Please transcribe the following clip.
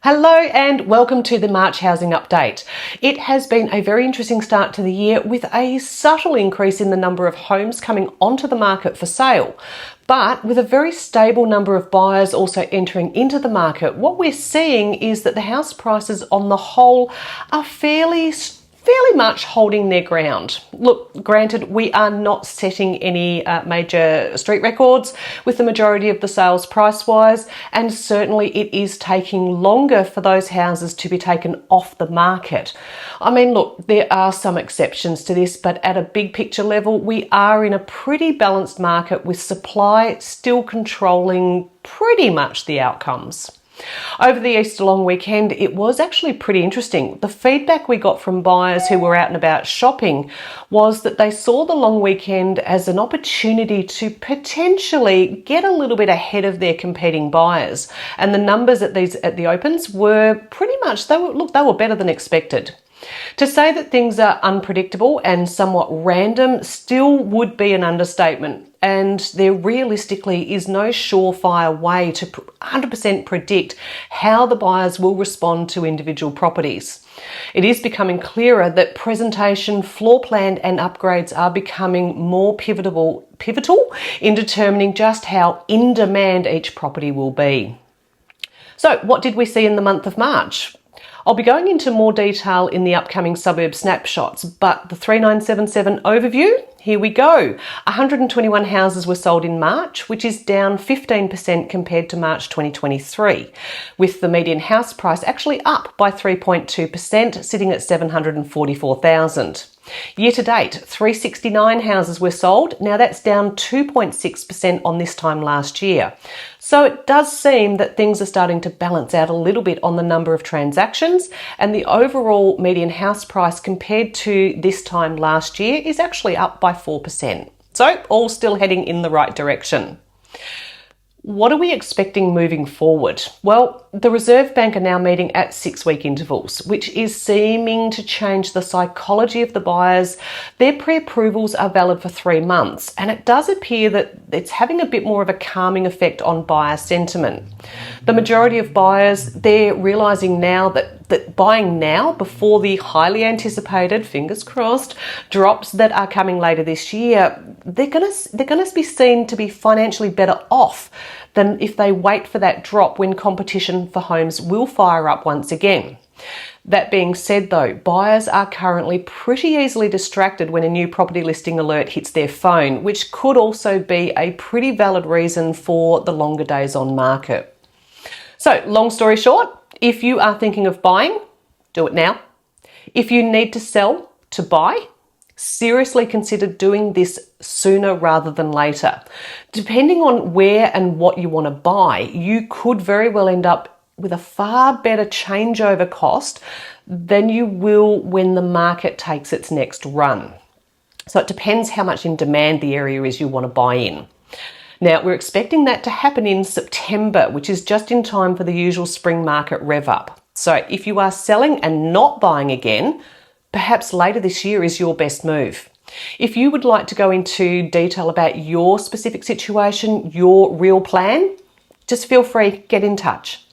Hello and welcome to the March housing update. It has been a very interesting start to the year with a subtle increase in the number of homes coming onto the market for sale. But with a very stable number of buyers also entering into the market, what we're seeing is that the house prices on the whole are fairly much holding their ground. Look, granted, we are not setting any major street records with the majority of the sales price-wise, and certainly it is taking longer for those houses to be taken off the market. I mean, look, there are some exceptions to this, but at a big picture level, we are in a pretty balanced market with supply still controlling pretty much the outcomes. Over the Easter long weekend, it was actually pretty interesting. The feedback we got from buyers who were out and about shopping was that they saw the long weekend as an opportunity to potentially get a little bit ahead of their competing buyers. And the numbers at the opens were pretty much, they were better than expected. To say that things are unpredictable and somewhat random still would be an understatement, and there realistically is no surefire way to 100% predict how the buyers will respond to individual properties. It is becoming clearer that presentation, floor plan and upgrades are becoming more pivotal in determining just how in demand each property will be. So what did we see in the month of March? I'll be going into more detail in the upcoming suburb snapshots, but the 3977 overview, here we go. 121 houses were sold in March, which is down 15% compared to March 2023, with the median house price actually up by 3.2%, sitting at $744,000. Year to date, 369 houses were sold. Now that's down 2.6% on this time last year. So it does seem that things are starting to balance out a little bit on the number of transactions, and the overall median house price compared to this time last year is actually up by 4%. So all still heading in the right direction. What are we expecting moving forward? Well, the Reserve Bank are now meeting at 6-week intervals, which is seeming to change the psychology of the buyers. Their pre-approvals are valid for 3 months, and it does appear that it's having a bit more of a calming effect on buyer sentiment. The majority of buyers, they're realising now that buying now before the highly anticipated, fingers crossed, drops that are coming later this year, they're gonna be seen to be financially better off than if they wait for that drop when competition for homes will fire up once again. That being said though, buyers are currently pretty easily distracted when a new property listing alert hits their phone, which could also be a pretty valid reason for the longer days on market. So, long story short, if you are thinking of buying, do it now. If you need to sell to buy, seriously consider doing this sooner rather than later. Depending on where and what you want to buy, you could very well end up with a far better changeover cost than you will when the market takes its next run. So it depends how much in demand the area is you want to buy in. Now, we're expecting that to happen in September, which is just in time for the usual spring market rev up. So if you are selling and not buying again, perhaps later this year is your best move. If you would like to go into detail about your specific situation, your real plan, just feel free, get in touch.